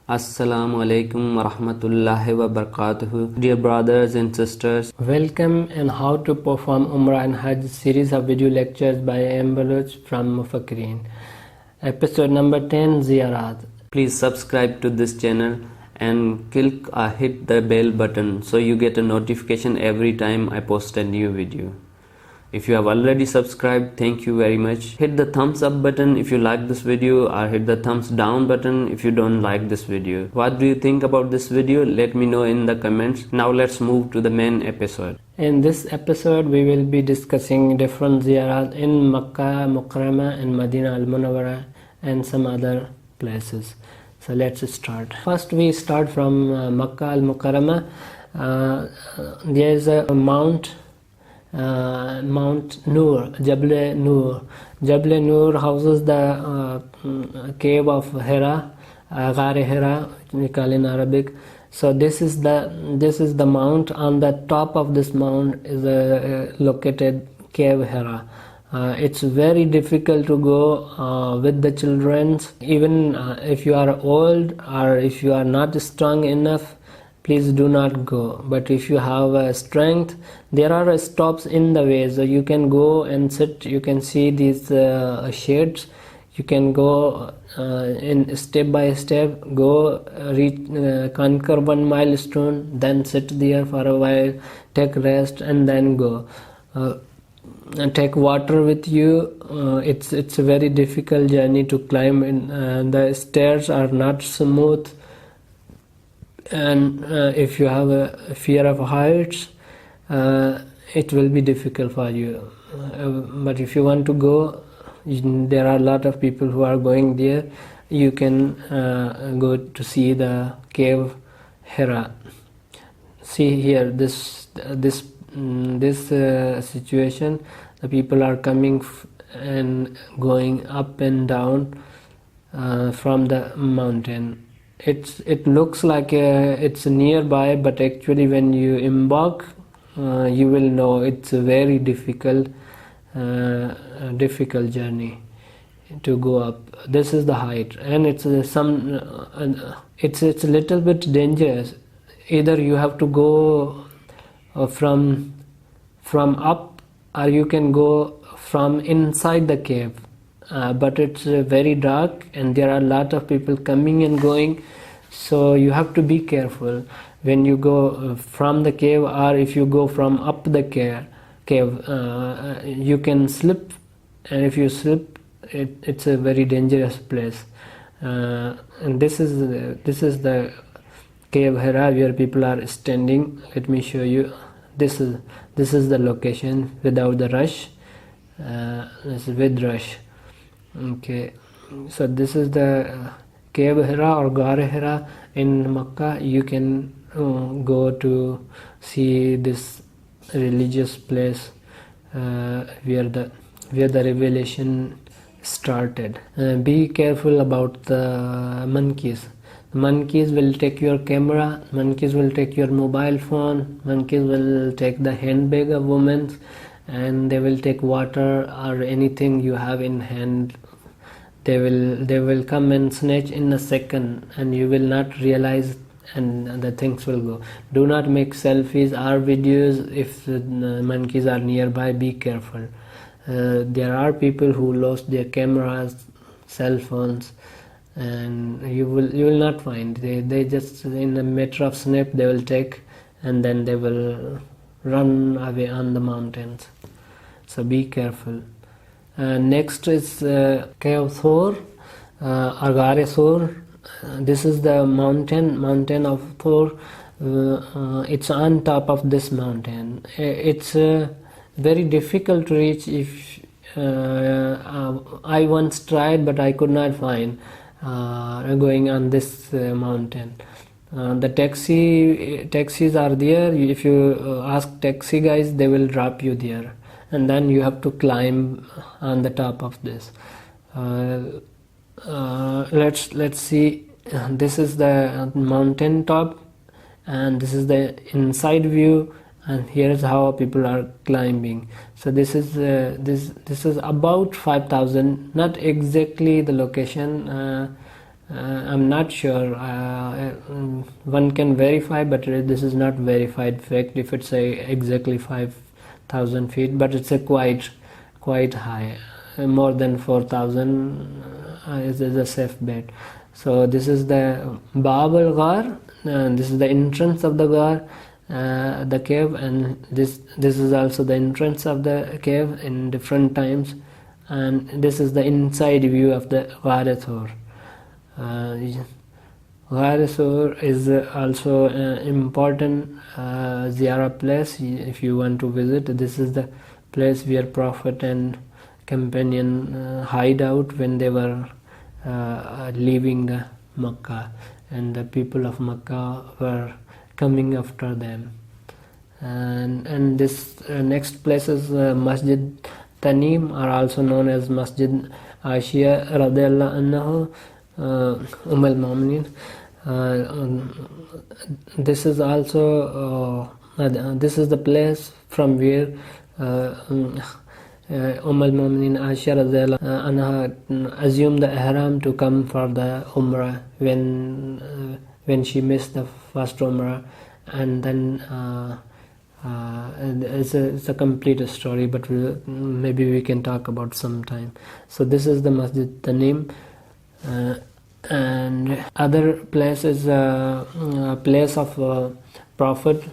Assalamu alaikum wa rahmatullahi wa barakatuhu. Dear brothers and sisters, welcome and how to perform Umrah and Hajj series of video lectures by Ambulance from Mufakirin. Episode number 10, Ziaraat. Please subscribe to this channel and hit the bell button so you get a notification every time I post a new video. If you have already subscribed, thank you very much. Hit the thumbs up button if you like this video, or hit the thumbs down button if you don't like this video. What do you think about this video? Let me know in the comments. Now let's move to the main episode. In this episode we will be discussing different ziyarat in Makkah, Mukarramah and Madinah al and some other places. So let's start. First we start from Makkah al-Mukarramah. There is a Mount Noor, Jabal Noor. Jabal Noor houses the cave of Hira, Gar-e-Hira, we call in Arabic. So this is the mount. On the top of this mount is located cave Hira. It's very difficult to go with the children. Even if you are old or if you are not strong enough, please do not go. But if you have strength, there are stops in the way, so you can go and sit. You can see these shades. You can go in step by step, go reach, conquer one milestone, then sit there for a while, take rest, and then go. And take water with you. It's a very difficult journey to climb. The stairs are not smooth. And if you have a fear of heights, it will be difficult for you. But if you want to go, there are a lot of people who are going there. You can go to see the cave Hira. See here, this situation. The people are coming and going up and down from the mountain. It looks like it's nearby, but actually when you embark, you will know it's a very difficult journey to go up. This is the height, and it's a little bit dangerous. Either you have to go from up, or you can go from inside the cave. But it's very dark and there are a lot of people coming and going, so you have to be careful when you go from the cave, or if you go from up the cave, you can slip, and if you slip, it's a very dangerous place. And this is the cave Hira where people are standing. Let me show you. This is the location without the rush. This is with rush. Okay, so this is the cave Hira or Gar-e-Hira in Makkah. You can go to see this religious place where the revelation started. Be careful about the monkeys. Monkeys will take your camera, monkeys will take your mobile phone, monkeys will take the handbag of women, and they will take water or anything you have in hand. They will come and snatch in a second, and you will not realize, and the things will go. Do not make selfies or videos if the monkeys are nearby. Be careful. There are people who lost their cameras, cell phones, and you will not find. They just in a matter of snap they will take, and then they will run away on the mountains. So be careful. Next is cave Thor or Gar-e-Soor. This is the mountain of Thor. It's on top of this mountain. It's very difficult to reach. If I once tried, but I could not find going on this mountain. The taxis are there. If you ask taxi guys, they will drop you there, and then you have to climb on the top of this. Let's see. This is the mountain top, and this is the inside view, and here's how people are climbing. So this is about 5,000, not exactly the location, I'm not sure. One can verify, but this is not verified fact if it's exactly 5,000 feet, but it's a quite high. More than 4,000 is a safe bet. So this is the Bab al-Ghar, this is the entrance of the Ghar, the cave, and this is also the entrance of the cave in different times, and this is the inside view of the Gar-e-Soor. Gar-e-Soor is also an important Ziaraat place if you want to visit. This is the place where Prophet and companion hide out when they were leaving the Makkah, and the people of Makkah were coming after them. And this next place is Masjid Tanim, are also known as Masjid Aisha radiallahu anha, al-Mu'minin. This is also this is the place from where al-Mu'minin Aisha radiallahu anha assumed the ihram to come for the Umrah when she missed the first Umrah, and then it's a complete story, but maybe we can talk about sometime. So this is the Masjid Tanim. And other place is a place of Prophet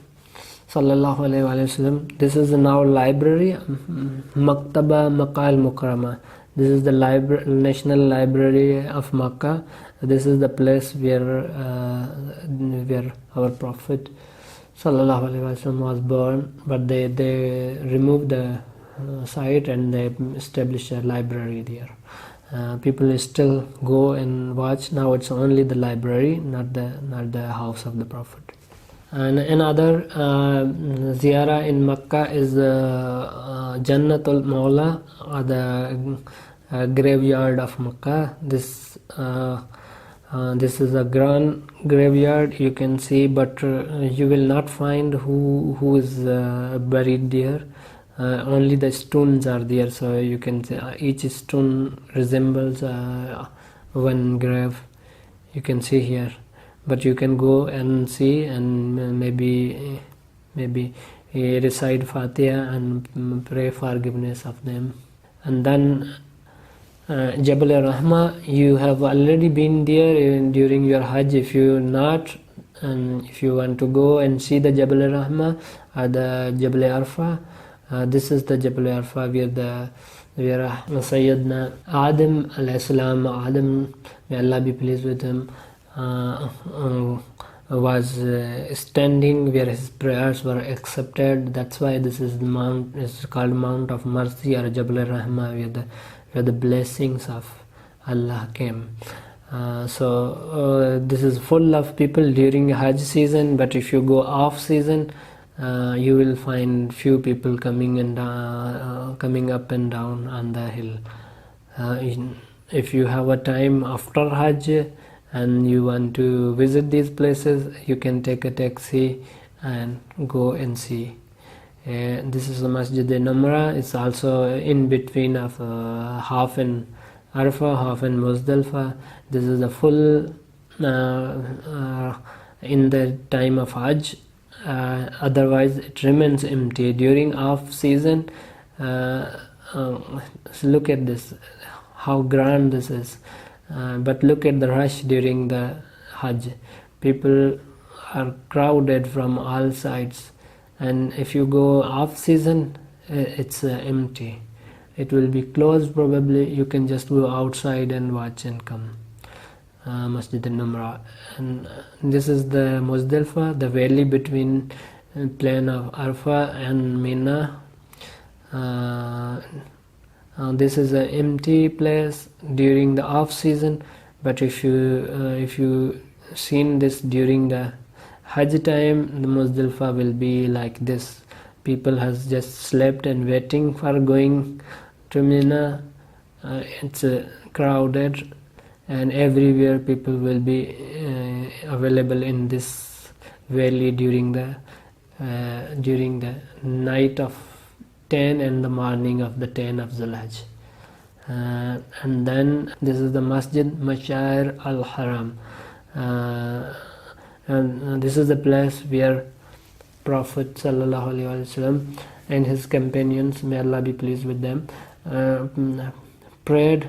sallallahu alaihi wasallam. This is now library, Maktaba Makkah al-Mukarrama. This is the National Library of Makkah. This is the place where our Prophet sallallahu alaihi wasallam was born, but they removed the site and they established a library there. People still go and watch. Now it's only the library, not the house of the Prophet. And another ziyarah in Makkah is Janat al Maula, or the graveyard of Makkah. This is a grand graveyard, you can see, but you will not find who is buried there. Only the stones are there, so you can see each stone resembles one grave. You can see here, but you can go and see and maybe recite Fatiha and pray forgiveness of them. And then Jabal Rahma, you have already been there during your Hajj. If you not, and if you want to go and see the Jabal Rahma or the Jabal Arfa, this is the Jabal Arfa where Sayyidina Adam alayhi salam, Adam, may Allah be pleased with him, was standing where his prayers were accepted. That's why this is the mount, is called Mount of Mercy or Jabal Rahma, where the blessings of Allah came. So this is full of people during Hajj season, but if you go off season, you will find few people coming up and down on the hill. If you have a time after Hajj and you want to visit these places, you can take a taxi and go and see. This is the Masjid Umrah. It's also in between of half in Arafah, half in Muzdalifah. This is the full in the time of Hajj. Otherwise it remains empty during off season. Look at this, how grand this is. But look at the rush during the Hajj. People are crowded from all sides, and if you go off season, it's empty. It will be closed probably. You can just go outside and watch and come. Masjid Umrah. And this is the Muzdalifah, the valley between plain of Arafah and Mina. This is an empty place during the off season, but if you seen this during the Hajj time, the Muzdalifah will be like this. People has just slept and waiting for going to Mina. It's crowded, and everywhere people will be available in this valley during the night of 10 and the morning of the 10 of Zulhajj. And then this is the Masjid Mashair al-Haram, and this is the place where Prophet sallallahu alaihi wasallam and his companions, may Allah be pleased with them, prayed,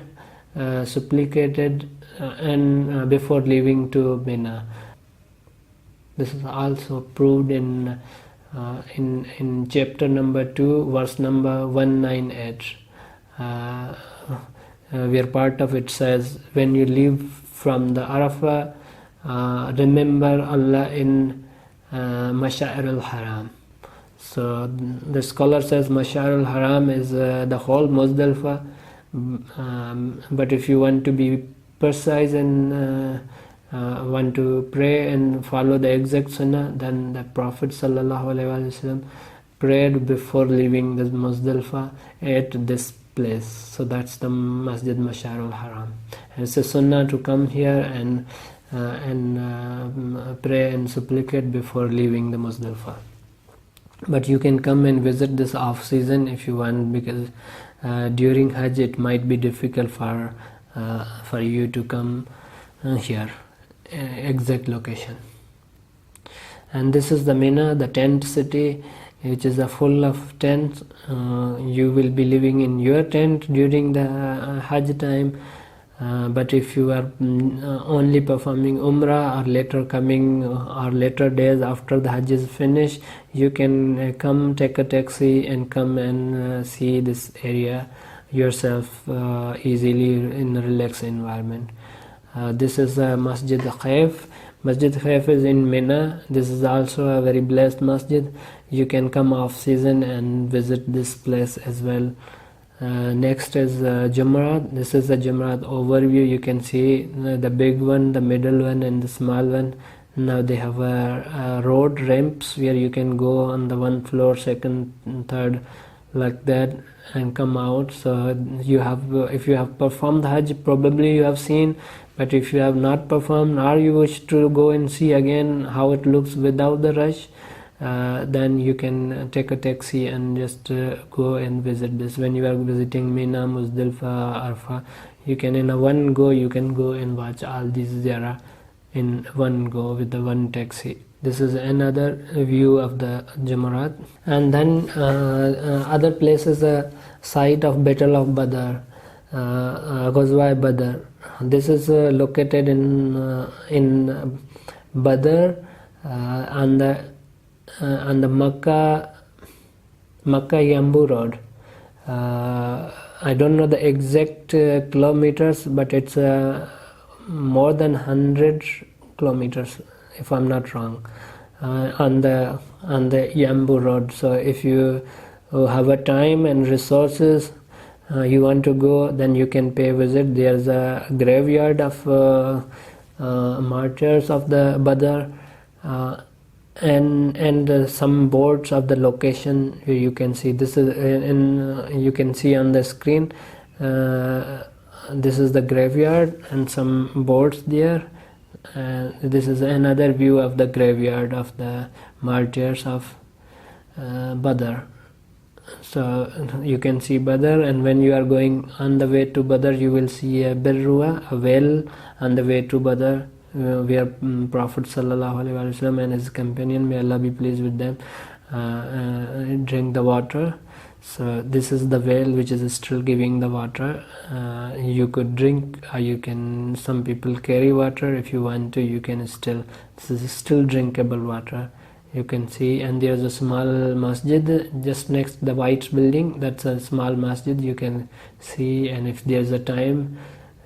supplicated, and before leaving to Mina. This is also proved in chapter number 2, verse number 198, where part of it says, when you leave from the Arafah, remember Allah in Mashair al-Haram. So the scholar says Mashair al-Haram is the whole Muzdalifah, but if you want to be precise and want to pray and follow the exact sunnah, then the Prophet sallallahu alaihi wasallam prayed before leaving the Muzdalifah at this place. So that's the Masjid Mashair al-Haram. And it's a sunnah to come here and pray and supplicate before leaving the Muzdalifah. But you can come and visit this off season if you want, because during Hajj it might be difficult for you to come here, exact location. And this is the Mina, the tent city, which is full of tents. You will be living in your tent during the Hajj time. But if you are only performing Umrah, or later coming, or later days after the Hajj is finished, you can come, take a taxi and come and see this area yourself easily in a relaxed environment. This is Masjid Cave. Masjid Cave is in Mina. This is also a very blessed masjid. You can come off season and visit this place as well. Next is Jamrat. This is the Jamrat overview. You can see the big one, the middle one, and the small one. Now they have a road ramps where you can go on the one floor, second, third, like that, and come out. So you have, if you have performed Hajj, probably you have seen. But if you have not performed, or you wish to go and see again how it looks without the rush, then you can take a taxi and just go and visit this. When you are visiting Mina, Muzdalifah, Arafat, you can in a one go, you can go and watch all these Ziaraat in one go with the one taxi. This is another view of the Jamrat. And then other places, site of Battle of Badr, Ghazwa Badr. This is located in Badr, on the Makkah Yambu road. I don't know the exact kilometers, but it's more than 100 kilometers, if I'm not wrong, on the Yambu road. So if you have a time and resources, you want to go, then you can pay visit. There's a graveyard of martyrs of the Badr, and some boards of the location where you can see. This is you can see on the screen. This is the graveyard and some boards there. This is another view of the graveyard of the martyrs of Badr. So you can see Badr, and when you are going on the way to Badr, you will see a Bir Roha, a well on the way to Badr, where Prophet sallallahu alaihi wasallam and his companion, may Allah be pleased with them, drink the water. So this is the well which is still giving the water. You could drink, or you can, some people carry water. If you want to, you can still, this is still drinkable water. You can see, and there's a small masjid just next to the white building. That's a small masjid you can see, and if there's a time,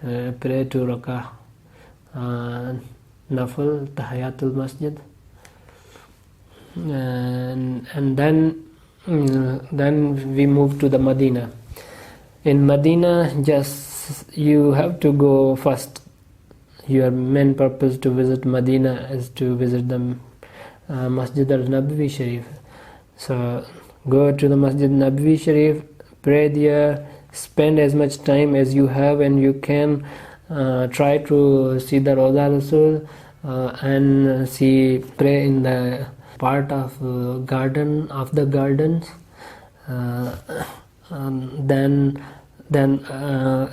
pray 2 rakah nafil tahiyatul masjid, and then we move to the Madinah. In Madinah, just you have to go first. Your main purpose to visit Madinah is to visit the Masjid al-Nabawi Sharif. So go to the Masjid Nabawi Sharif, pray there, spend as much time as you have and you can. Try to see the Roza Rasul and pray in the part of garden of the gardens. Then then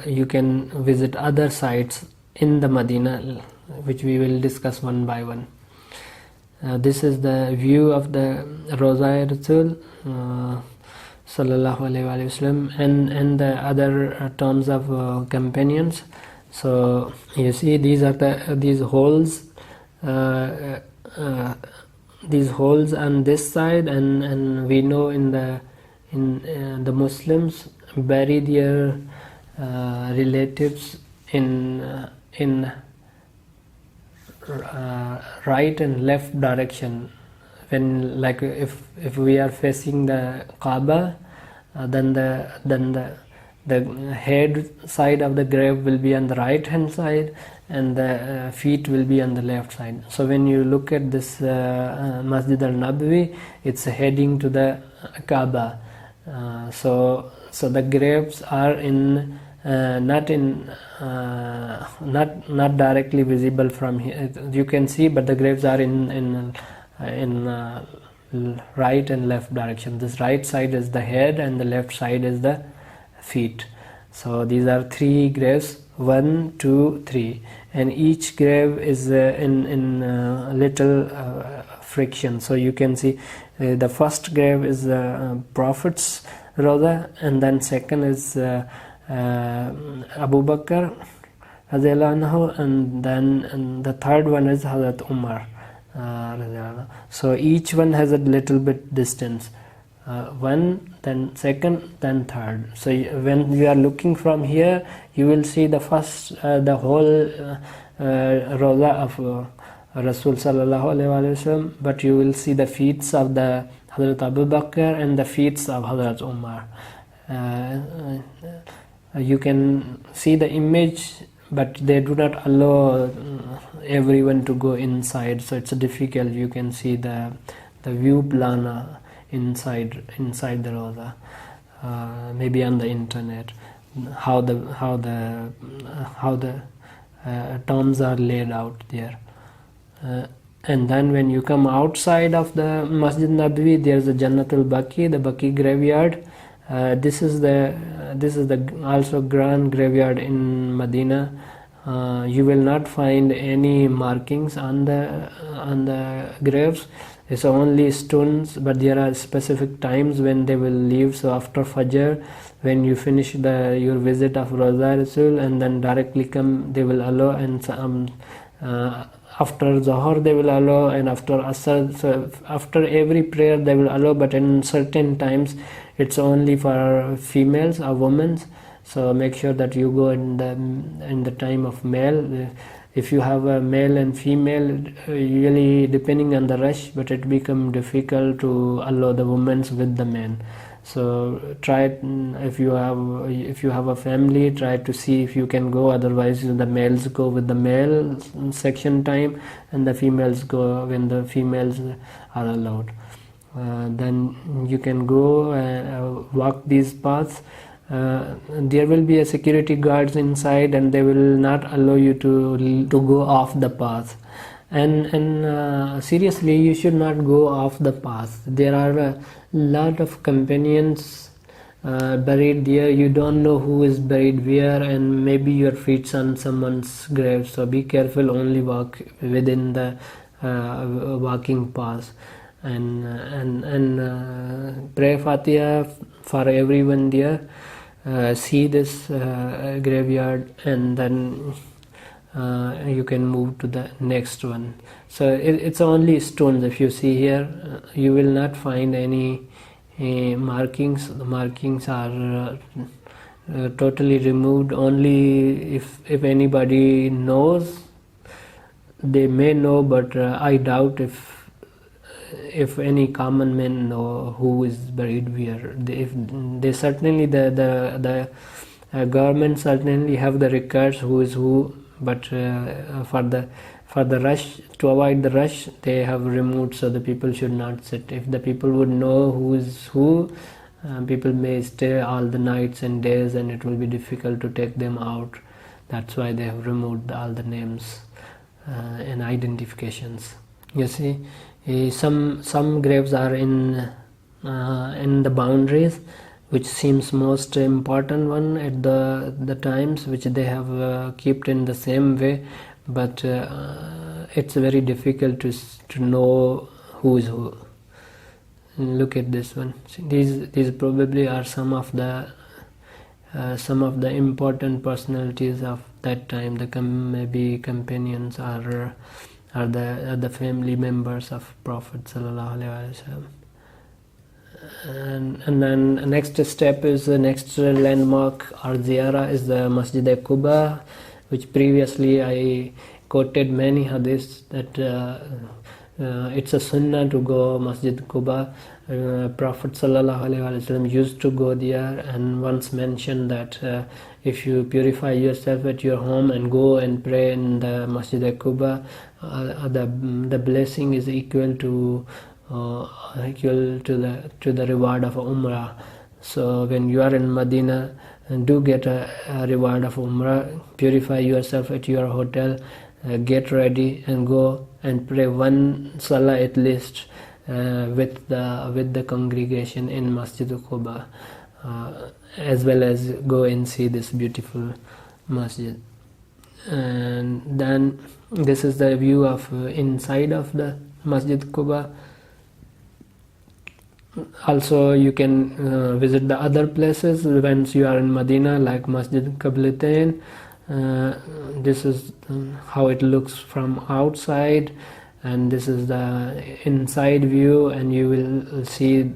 you can visit other sites in the Medina, which we will discuss one by one. This is the view of the Roza-e-Rasul sallallahu alaihi wasallam and the other terms of companions. So you see, these are these holes on this side, and we know in the Muslims bury their relatives in right and left direction. When, like, if we are facing the Kaaba, then the head side of the grave will be on the right hand side, and the feet will be on the left side. So when you look at this Masjid al-Nabawi, it's heading to the Kaaba. So the graves are in not directly visible from here. You can see, but the graves are in right and left direction. This right side is the head and the left side is the feet. So these are 3 graves, 1, 2, 3, and each grave is in little friction. So you can see the first grave is the Prophet's Roza, and then second is Abu Bakr anhu, and then the third one is Hazrat Umar. So each one has a little bit distance, one, then second, then third. So when you are looking from here, you will see the first, the whole Roza of Rasul sallallahu alaihi wasallam, but you will see the feet of the Hazrat Abu Bakr and the feet of Hazrat Umar. You can see the image, but they do not allow everyone to go inside, so it's difficult. You can see the view plan inside the Roza, maybe on the internet, how the tombs are laid out there. And then when you come outside of the Masjid Nabawi, there's a Janat al Baqi, the Baqi graveyard. This is the also grand graveyard in Medina. You will not find any markings on the graves. It's only stones, but there are specific times when they will leave. So after Fajr, when you finish your visit of Roza-e-Rasul and then directly come, they will allow, and after Zohar they will allow, and after Asr, so after every prayer they will allow, but in certain times it's only for females or women. So make sure that you go in the time of male. If you have a male and female, usually depending on the rush, but it becomes difficult to allow the women with the men. So try, if you have a family, try to see if you can go. Otherwise, the males go with the male section time, and the females go when the females are allowed. Then you can go walk these paths. There will be a security guards inside, and they will not allow you to go off the path. And seriously, you should not go off the path. There are a lot of companions buried there. You don't know who is buried where, and maybe your feet's on someone's grave. So be careful. Only walk within the walking path, and pray Fatiha for everyone there. See this graveyard, and then you can move to the next one. So it's only stones. If you see here, you will not find any markings. The markings are totally removed. Only if anybody knows, they may know, but I doubt if any common men know who is buried where. They certainly, the government certainly have the records who is who, but for the rush, to avoid the rush, they have removed, so the people should not sit. If the people would know who is who, people may stay all the nights and days, and it will be difficult to take them out. That's why they have removed all the names and identifications. You see, some graves are in the boundaries, which seems most important one at the times, which they have kept in the same way, but it's very difficult to know who is who. Look at this one. These probably are some of the important personalities of that time. Maybe companions are the family members of Prophet sallallahu alaihi wasallam. And then next step is the next landmark or ziyarah is the Masjid Quba, which previously I quoted many hadiths that it's a sunnah to go Masjid Quba. Prophet sallallahu alaihi wasallam used to go there and once mentioned that if you purify yourself at your home and go and pray in the Masjid Quba, the blessing is equal to the reward of Umrah. So when you are in Medina, do get a reward of Umrah. Purify yourself at your hotel, get ready and go and pray one salah at least with the congregation in Masjid Quba, as well as go and see this beautiful masjid. And then this is the view of inside of the Masjid Quba. Also you can visit the other places once you are in Medina, like Masjid Qibaltain. This is how it looks from outside, and this is the inside view, and you will see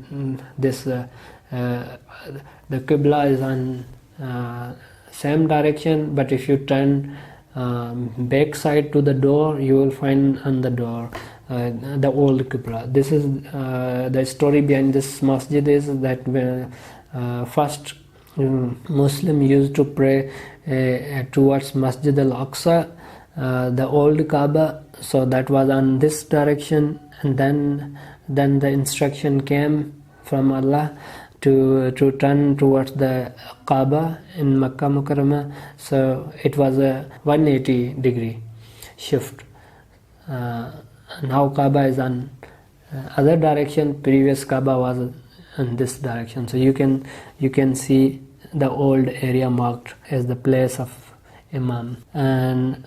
this the Qibla is on same direction, but if you turn back side to the door, you will find on the door the old Qibla. This is the story behind this masjid is that first Muslim used to pray towards Masjid al-Aqsa, the old Kaaba, so that was on this direction, and then the instruction came from Allah to turn towards the Kaaba in Makkah Mukarramah. So it was a 180 degree shift. Now Kaaba is on other direction, previous Kaaba was in this direction. So you can see the old area marked as the place of Imam. And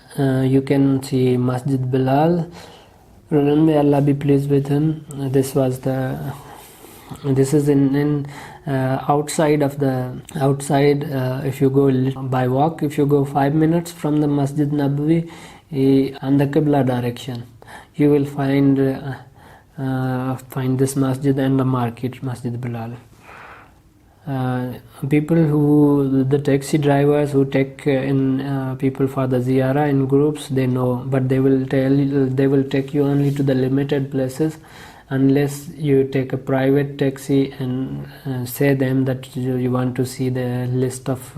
you can see Masjid Bilal, may Allah be pleased with him. This is in outside. If you go by walk, if you go 5 minutes from the Masjid Nabawi on the Qibla direction, you will find this masjid and the market, Masjid Bilal. The taxi drivers who take in people for the ziyarah in groups, they know, but they will take you only to the limited places, unless you take a private taxi and say them that you want to see the list of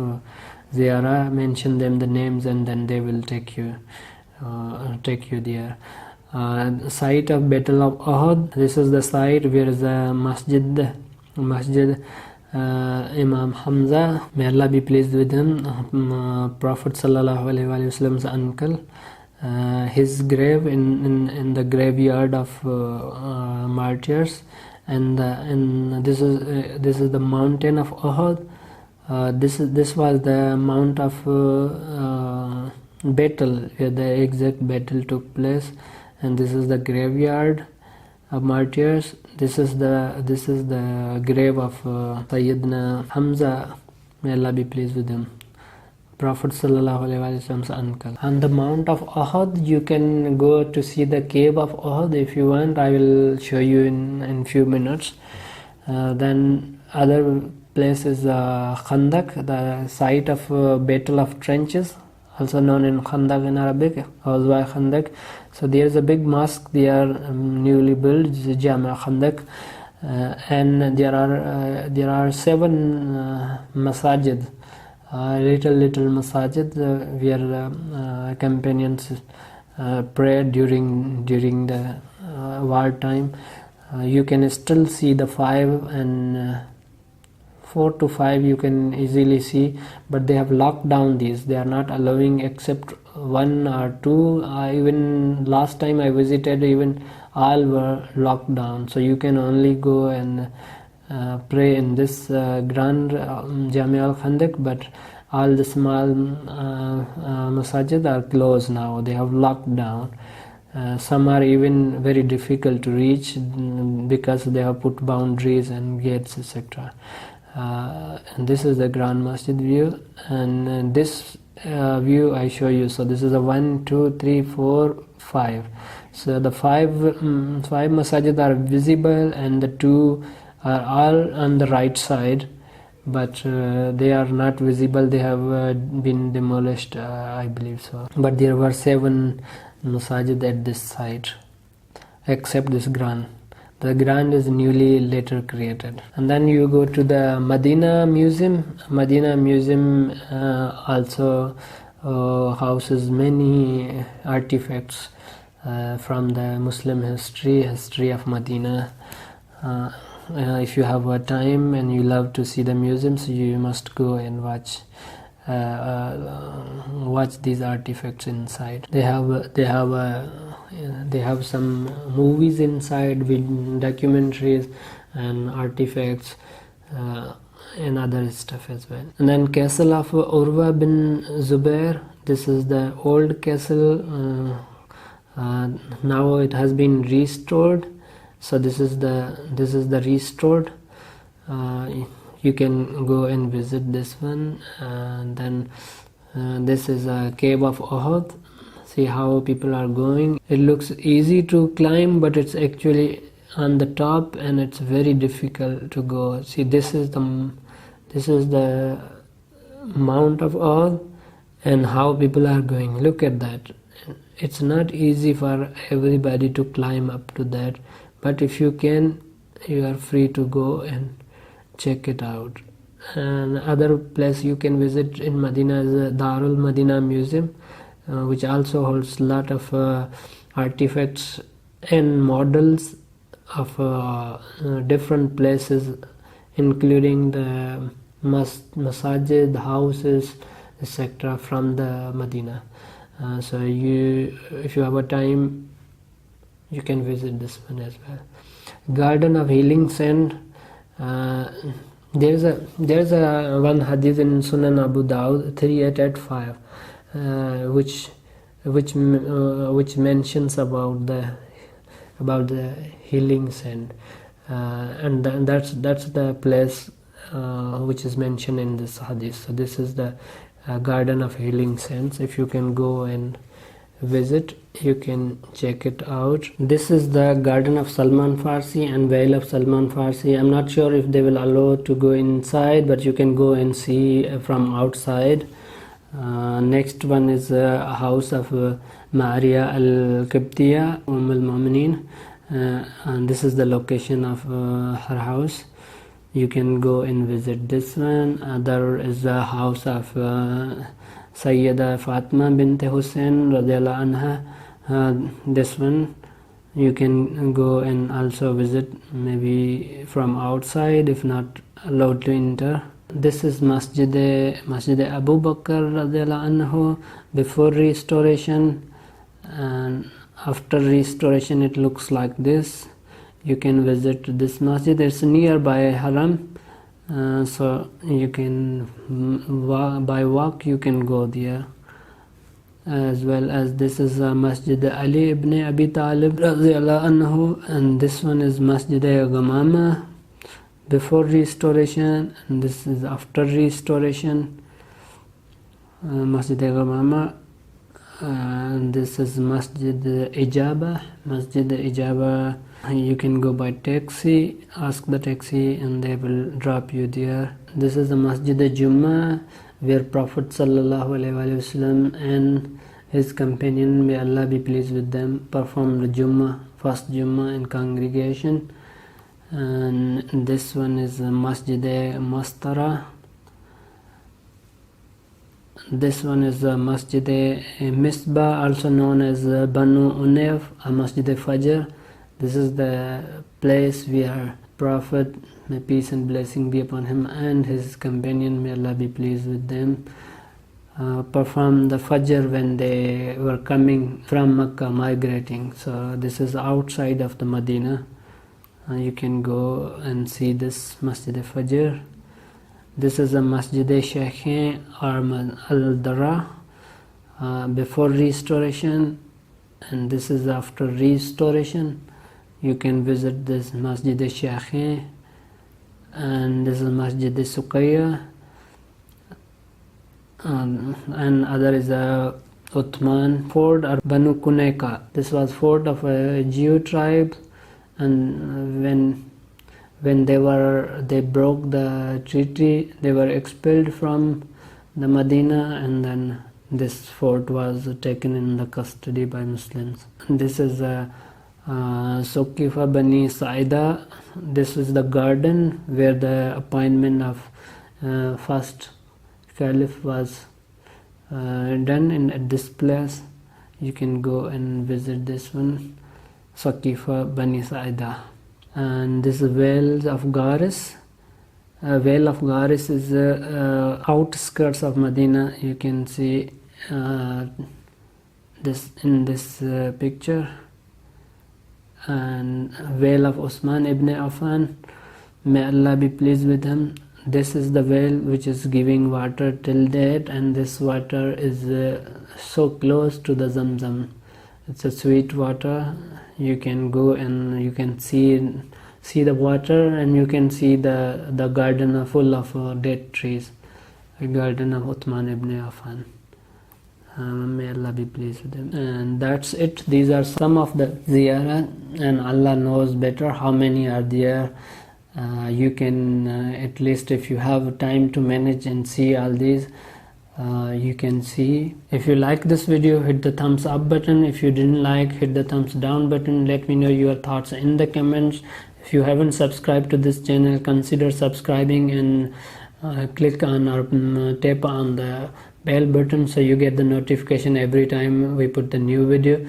ziyarah, mention them the names, and then they will take you there. Site of Battle of Uhud. This is the site where the Masjid Imam Hamza, may Allah be pleased with him, Prophet sallallahu alaihi wasallam's uncle, his grave in the graveyard of martyrs, and this is the mountain of Uhud. This was the mount of battle where the exact battle took place, and this is the graveyard of martyrs. This is the grave of Sayyidina Hamza, may Allah be pleased with him, Prophet sallallahu alaihi wasallam's uncle. On the Mount of Uhud, you can go to see the cave of Uhud if you want. I will show you in few minutes. Then other place is Khandaq, the site of Battle of Trenches, also known in Khandaq in Arabic, Ghazwa Khandaq. So there is a big mosque there, newly built, Jama Khandaq, and there are 7 masajid, little masajid where companions prayed during the war time. You can still see the 5 and 4 to 5 you can easily see, but they have locked down these. They are not allowing except 1 or 2. Even last time I visited, even all were locked down, so you can only go and pray in this grand Jami al Khandaq, but all the small masajid are closed now. They have locked down. Some are even very difficult to reach because they have put boundaries and gates, etc. And this is the Grand Masjid view, and this view I show you. So this is a 1, 2, 3, 4, 5. So the five masajid are visible, and the 2 are all on the right side, but they are not visible. They have been demolished, I believe so. But there were 7 masajid at this site, except this Grand. The Grand is newly later created. And then you go to the Madinah Museum. Madinah Museum also houses many artifacts from the Muslim history of Medina. If you have a time and you love to see the museums, you must go and watch these artifacts inside. They have some movies inside with documentaries and artifacts and other stuff as well. And then Castle of Urwa bin Zubair. This is the old castle. Now it has been restored. So this is the restored. You can go and visit this one. And then this is a cave of Uhud. See how people are going. It looks easy to climb, but it's actually on the top, and it's very difficult to go. See, this is the Mount of Uhud, and how people are going. Look at that. It's not easy for everybody to climb up to that, but if you can, you are free to go and check it out. And other place you can visit in Medina is the Darul Madinah Museum, which also holds a lot of artifacts and models of different places, including the masajid, houses, etc. from the Medina. So if you have a time, you can visit this one as well. Garden of Healing Sand. There's a one hadith in Sunan Abu Dawud 3885, which mentions about the healing sand, and that's the place which is mentioned in this hadith. So this is the Garden of Healing Sands. If you can go and visit, you can check it out. This is the Garden of Salman Farsi and Vale of Salman Farsi. I'm not sure if they will allow to go inside, but you can go and see from outside. Next one is a house of Maria al-Qibtiyya, al-Mu'minin, and this is the location of her house. You can go and visit this one. There is the house of Sayyida Fatima bint Hussein radiallahu anha. This one you can go and also visit, maybe from outside if not allowed to enter. This is Masjid Abu Bakr radiallahu anhu before restoration, and after restoration it looks like this. You can visit this masjid. It's nearby Haram, so you can by walk you can go there. As well as this is Masjid Ali ibn Abi Talib radiallahu anhu, and this one is Masjid Ghamama before restoration, and this is after restoration. Masjid Ghamama, and this is Masjid Ijaba. Masjid Ijaba, you can go by taxi, ask the taxi and they will drop you there. This is the Masjid Juma, where Prophet sallallahu alaihi wasallam and his companion, may Allah be pleased with them, performed the Juma, first Juma in congregation. And this one is Masjid Mastara. This one is Masjid Misbah, also known as Banu Unayf, Masjid Fajr. This is the place where Prophet, may peace and blessing be upon him, and his companion, may Allah be pleased with them, performed the Fajr when they were coming from Makkah, migrating. So this is outside of the Medina. You can go and see this Masjid Fajr. This is a Masjid Aisha or Al-Dara before restoration, and this is after restoration. You can visit this Masjid Aisha, and this is Masjid Suqayya, and other is a Uthman fort or Banu Kunayka. This was fort of a Jew tribe, and when they broke the treaty, they were expelled from the Medina, and then this fort was taken in the custody by Muslims. And this is a Sokifa Bani Saida. This is the garden where the appointment of first caliph was done at this place. You can go and visit this one, Sokifa Bani Saida. And this is Vale of Garis. Vale of Garis is outskirts of Medina. You can see this in this picture. And Vale of Osman ibn Affan, may Allah be pleased with him. This is the well which is giving water till date, and this water is so close to the Zamzam. It's a sweet water. You can go and you can see the water, and you can see the garden full of date trees, a garden of Uthman ibn Affan. May Allah be pleased with him. And that's it. These are some of the Ziaraat, and Allah knows better how many are there. You can at least, if you have time to manage and see all these, you can see. If you like this video, hit the thumbs up button. If you didn't like, hit the thumbs down button. Let me know your thoughts in the comments. If you haven't subscribed to this channel, consider subscribing and click on or tap on the bell button so you get the notification every time we put the new video.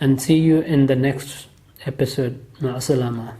And see you in the next episode. Ma'asalama.